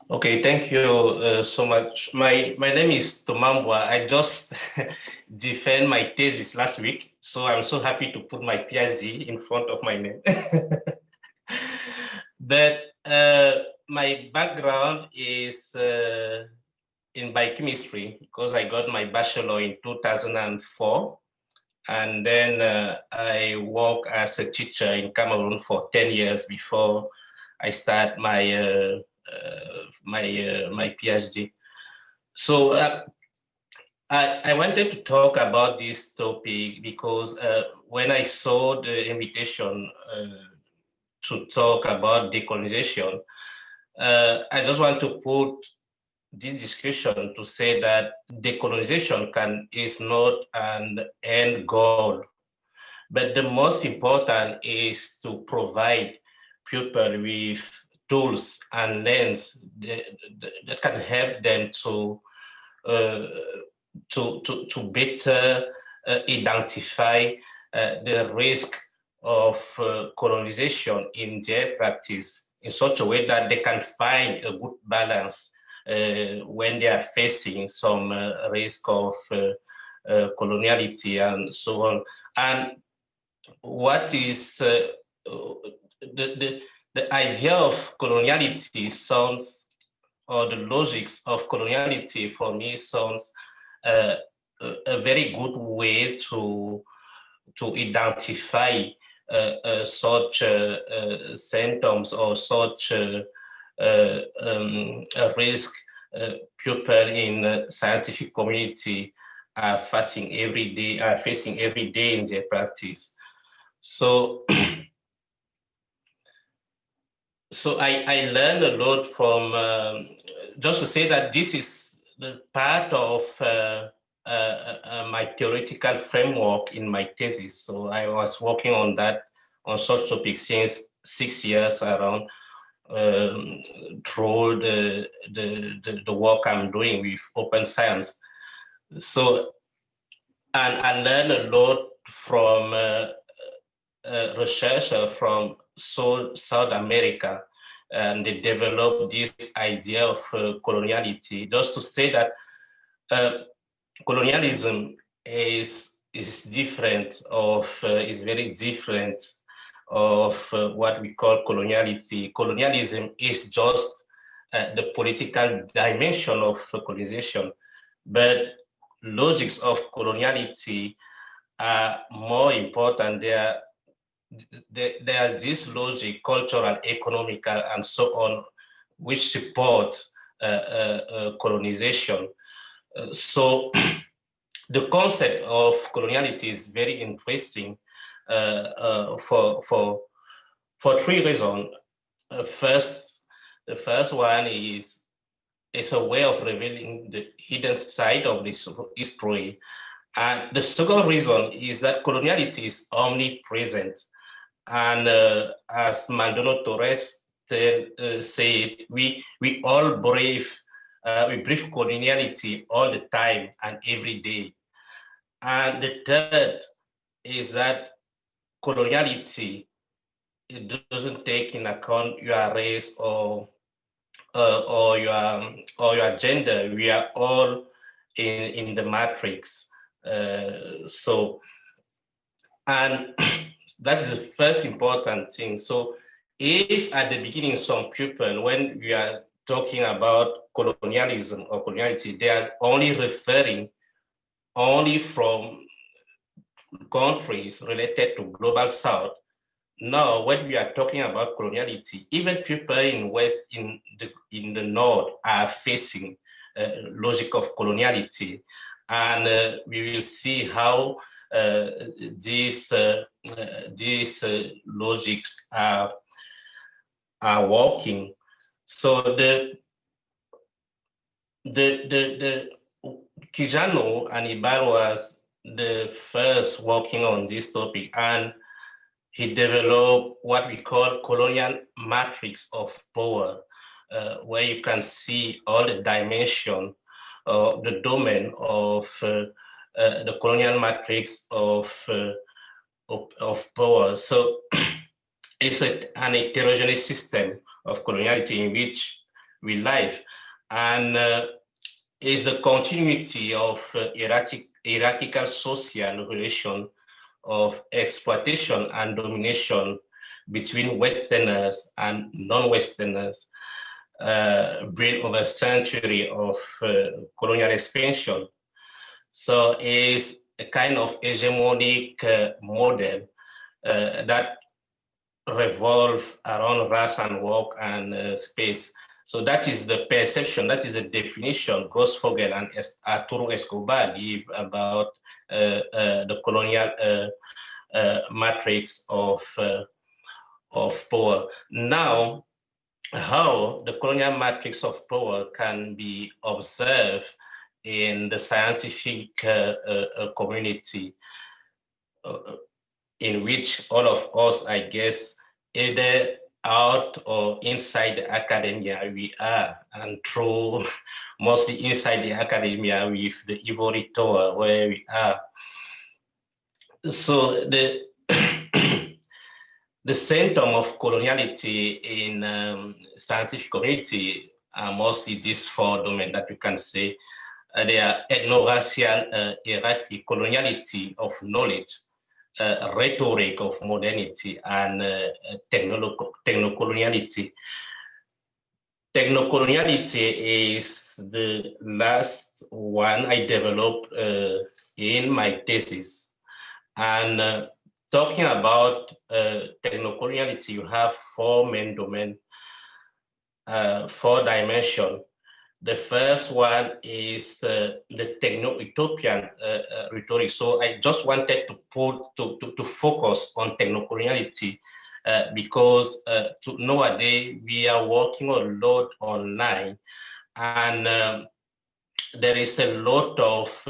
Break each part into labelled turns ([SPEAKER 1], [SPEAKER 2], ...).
[SPEAKER 1] Okay, thank you so much. My name is Mboa. I just defend my thesis last week, so I'm so happy to put my PhD in front of my name. But my background is in biochemistry because I got my bachelor in 2004, and then I worked as a teacher in Cameroon for 10 years before I start my PhD. So I wanted to talk about this topic because when I saw the invitation to talk about decolonization, I just want to put this discussion to say that decolonization is not an end goal, but the most important is to provide people with tools and lens that can help them uh, to better identify the risk of colonization in their practice in such a way that they can find a good balance when they are facing some risk of coloniality and so on. And what is the idea of coloniality sounds, or the logics of coloniality for me sounds uh, a very good way to identify such symptoms or such risk people in scientific community are facing every day in their practice. So so I learned a lot from just to say that this is the part of my theoretical framework in my thesis. So I was working on that, on such topics since 6 years around, um, through the work I'm doing with open science. So, and I learned a lot from researcher from South America, and they developed this idea of coloniality. Just to say that uh, colonialism is different is very different of what we call coloniality. Colonialism is just the political dimension of colonization, but logics of coloniality are more important. There are this logic, cultural, economical, and so on, which support colonization. So the concept of coloniality is very interesting for three reasons. First, the first one is it's a way of revealing the hidden side of this history. And the second reason is that coloniality is omnipresent. And as Maldonado Torres said, we all we breathe coloniality all the time and every day. And the third is that coloniality, it doesn't take in account your race or your gender. We are all in the matrix. So and that is the first important thing. So if at the beginning some people, when we are talking about colonialism or coloniality, they are only referring only from countries related to global south. Now, when we are talking about coloniality, even people in West, in the North, are facing logic of coloniality, and we will see how uh, these logics are working. So the Kijano and Ibar was the first working on this topic, and he developed what we call colonial matrix of power, where you can see all the dimension, the domain of the colonial matrix of power. So it's an heterogeneous system of coloniality in which we live. And is the continuity of hierarchical social relation of exploitation and domination between Westerners and non-Westerners built over a century of colonial expansion. So it's a kind of hegemonic model that revolve around race and work and space. So that is the perception, that is the definition Grossfogel and Arturo Escobar give about the colonial matrix of power. Now, how the colonial matrix of power can be observed in the scientific community, in which all of us, I guess, either out or inside the academia we are, and through mostly inside the academia with the ivory tower where we are. So the the symptom of coloniality in scientific community are mostly these four domains that you can say. They are ethno-racial hierarchy, coloniality of knowledge, rhetoric of modernity, and technocoloniality. Technocoloniality is the last one I developed in my thesis. And talking about technocoloniality, you have four main domains, four dimensions. The first one is the techno-utopian rhetoric. So I just wanted to focus on technocoloniality because nowadays we are working a lot online, and there is a lot of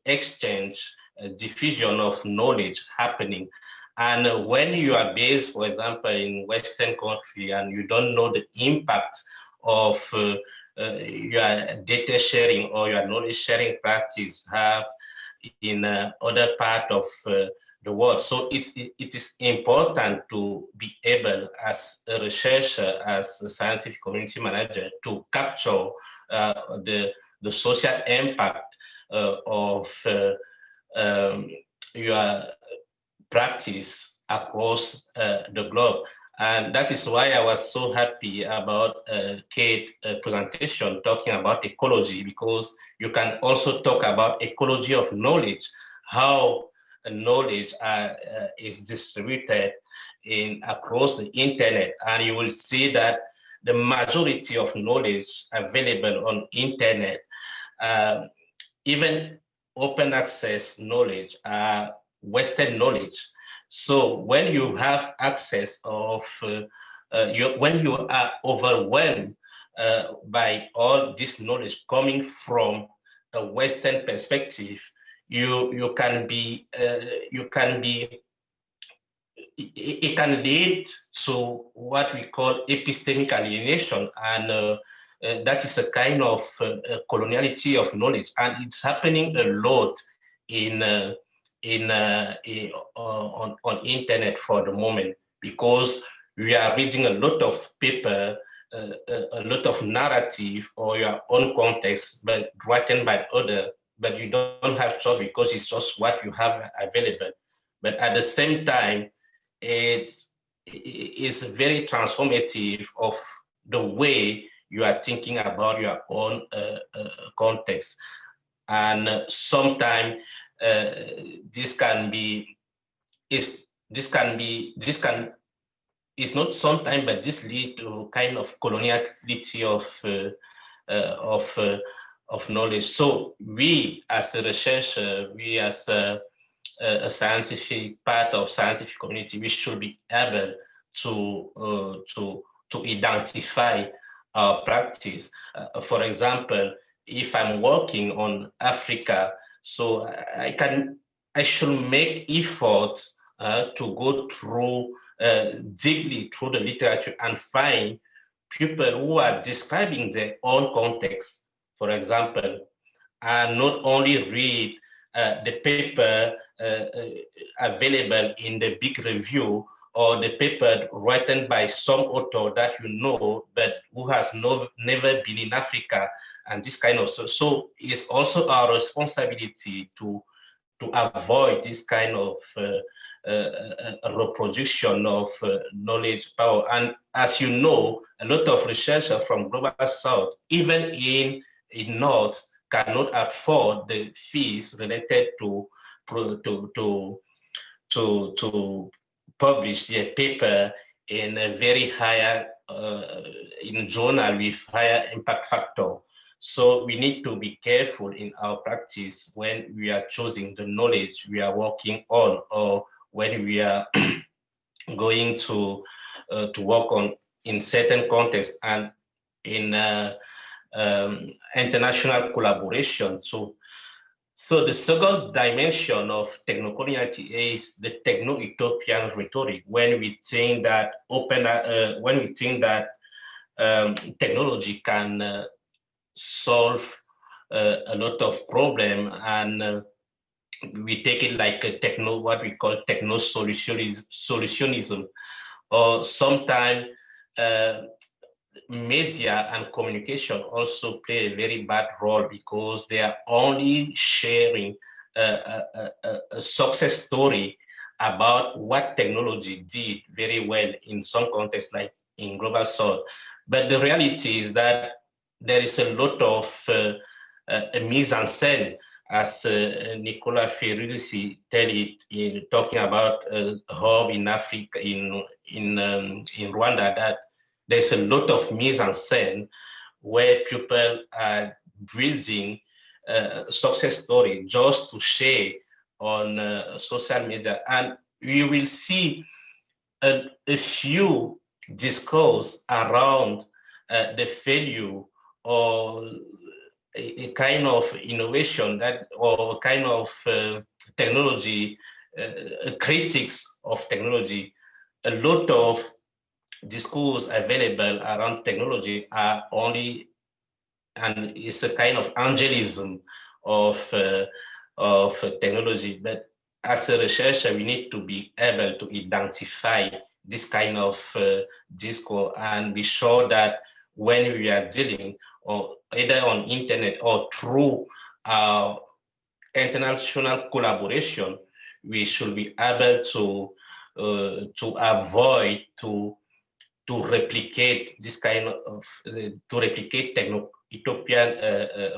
[SPEAKER 1] exchange, diffusion of knowledge happening. And when you are based, for example, in Western country, and you don't know the impact of your data sharing or your knowledge sharing practice have in other part of the world. So it is important to be able, as a researcher, as a scientific community manager, to capture the social impact of your practice across the globe. And that is why I was so happy about Kate's presentation talking about ecology, because you can also talk about ecology of knowledge, how knowledge is distributed across the internet. And you will see that the majority of knowledge available on internet, even open access knowledge, Western knowledge. So when you have access of, when you are overwhelmed by all this knowledge coming from a Western perspective, it can lead to what we call epistemic alienation, and that is a kind of coloniality of knowledge, and it's happening a lot on internet for the moment, because we are reading a lot of paper, a lot of narrative or your own context, but written by other, but you don't have choice because it's just what you have available. But at the same time, it is very transformative of the way you are thinking about your own context. And sometimes this not sometimes, but this lead to kind of coloniality of knowledge. So we as a researcher, we as a scientific part of scientific community, we should be able to identify our practice. For example, if I'm working on Africa, so I should make effort to go through deeply through the literature and find people who are describing their own context, for example, and not only read the paper available in the big review or the paper written by some author that you know, but who has never been in Africa, and this kind of so it's also our responsibility to avoid this kind of reproduction of knowledge power. And as you know, a lot of researchers from Global South, even in North, cannot afford the fees related to publish their paper in a very higher in journal with higher impact factor. So we need to be careful in our practice when we are choosing the knowledge we are working on, or when we are going to work on in certain contexts and in international collaboration. So the second dimension of technocoloniality is the techno-utopian rhetoric. When we think that technology can solve a lot of problem, and we take it like a what we call techno solutionism, or sometimes media and communication also play a very bad role, because they are only sharing a success story about what technology did very well in some contexts, like in Global South. But the reality is that there is a lot of mise en scène, as Nicolas Ferrucci tell it in talking about a hub in Africa, in Rwanda, that there's a lot of mise en scène where people are building a success story just to share on social media. And you will see a few discourse around the failure, or a kind of innovation that, or a kind of technology, critics of technology. A lot of discourse available around technology are only, and it's a kind of angelism of technology. But as a researcher, we need to be able to identify this kind of discourse and be sure that when we are dealing, or either on internet or through our international collaboration, we should be able to avoid to replicate this kind of to replicate techno-utopian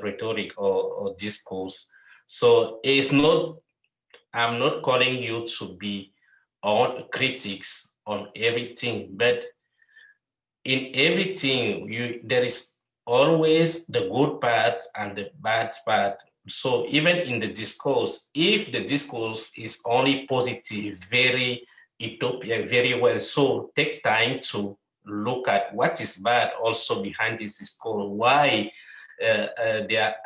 [SPEAKER 1] rhetoric or discourse. So it's not, I'm not calling you to be all critics on everything, but in everything there is always the good part and the bad part. So even in the discourse, if the discourse is only positive, very utopian, very well, so take time to look at what is bad also behind this discourse, why they are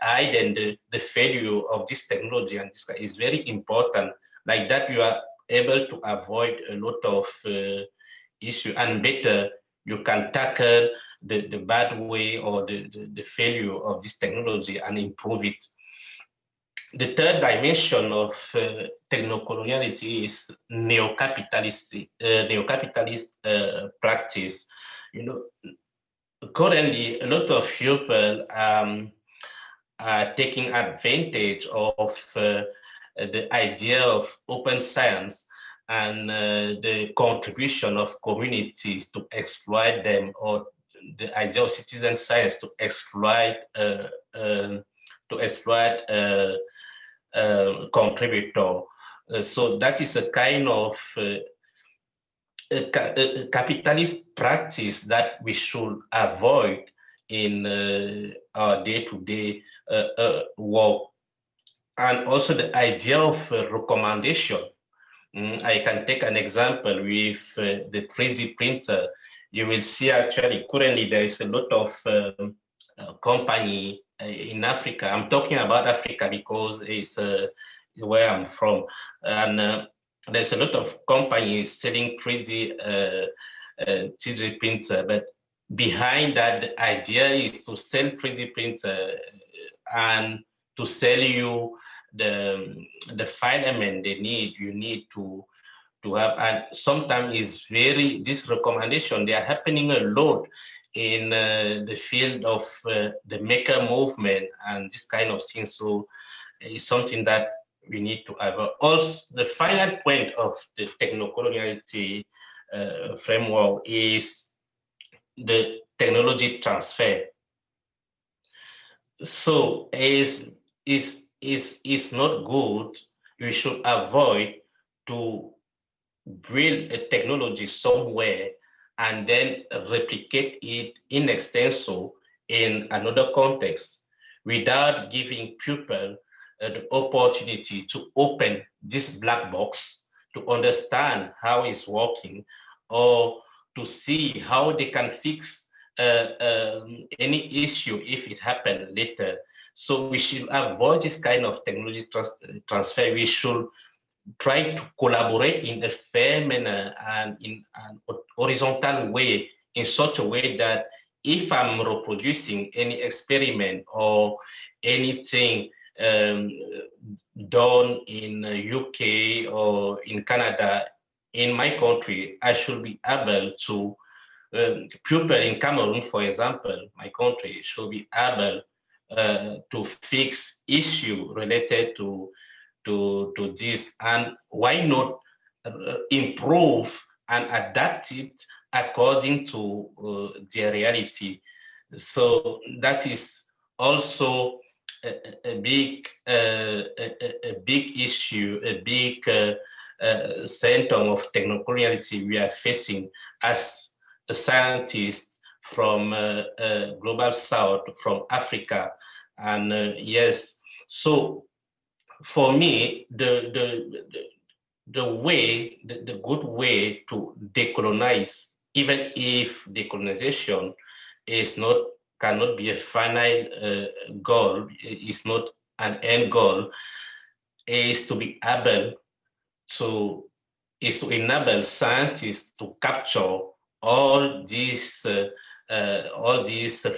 [SPEAKER 1] hiding the failure of this technology, and this is very important. Like that, you are able to avoid a lot of issue, and better you can tackle the bad way, or the failure of this technology, and improve it. The third dimension of technocoloniality is neocapitalist practice. You know, currently a lot of people are taking advantage of the idea of open science and the contribution of communities to exploit them, or the idea of citizen science to exploit contributor. So that is a kind of a capitalist practice that we should avoid in our day-to-day work. And also the idea of recommendation. I can take an example with the 3D printer. You will see actually currently there is a lot of company in Africa. I'm talking about Africa because it's where I'm from. And there's a lot of companies selling 3D printer, but behind that, the idea is to sell 3D printer and to sell you the filament they need. You need to to have, and sometimes is very, this recommendation, they are happening a lot in the field of the maker movement and this kind of thing. So it's something that we need to have. Also, the final point of the technocoloniality framework is the technology transfer. So is not good. We should avoid to build a technology somewhere and then replicate it in extenso in another context without giving people the opportunity to open this black box to understand how it's working or to see how they can fix any issue if it happened later. So we should avoid this kind of technology transfer. We should try to collaborate in a fair manner and in an horizontal way, in such a way that if I'm reproducing any experiment or anything done in UK or in Canada, in my country, I should be able to, people in Cameroon, for example, my country, should be able to fix issue related to this, and why not improve and adapt it according to their reality. So that is also a big issue, a big symptom of technocoloniality we are facing as a scientist from global south, from Africa. And yes, so for me, the good way to decolonize, even if decolonization is not, cannot be a final goal, is not an end goal, is to be able to, is to enable scientists to capture all these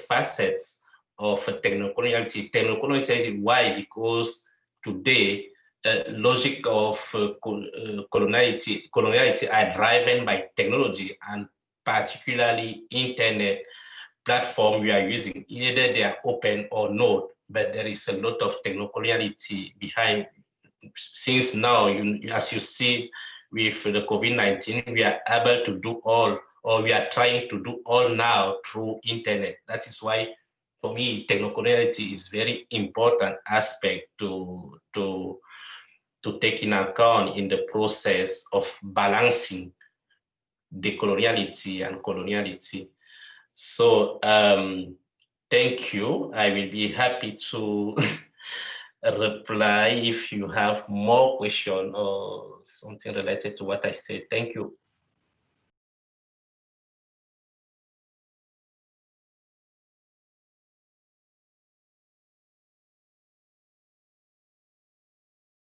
[SPEAKER 1] facets of technocoloniality. Technocoloniality, why? Because today, logic of coloniality are driven by technology, and particularly internet platform we are using. Either they are open or not, but there is a lot of technocoloniality behind. Since now, as you see with the COVID-19, we are able to do all, or we are trying to do all now through internet. That is why, for me, technocoloniality is very important aspect to take in account in the process of balancing decoloniality and coloniality. So thank you. I will be happy to reply if you have more question or something related to what I said. Thank you.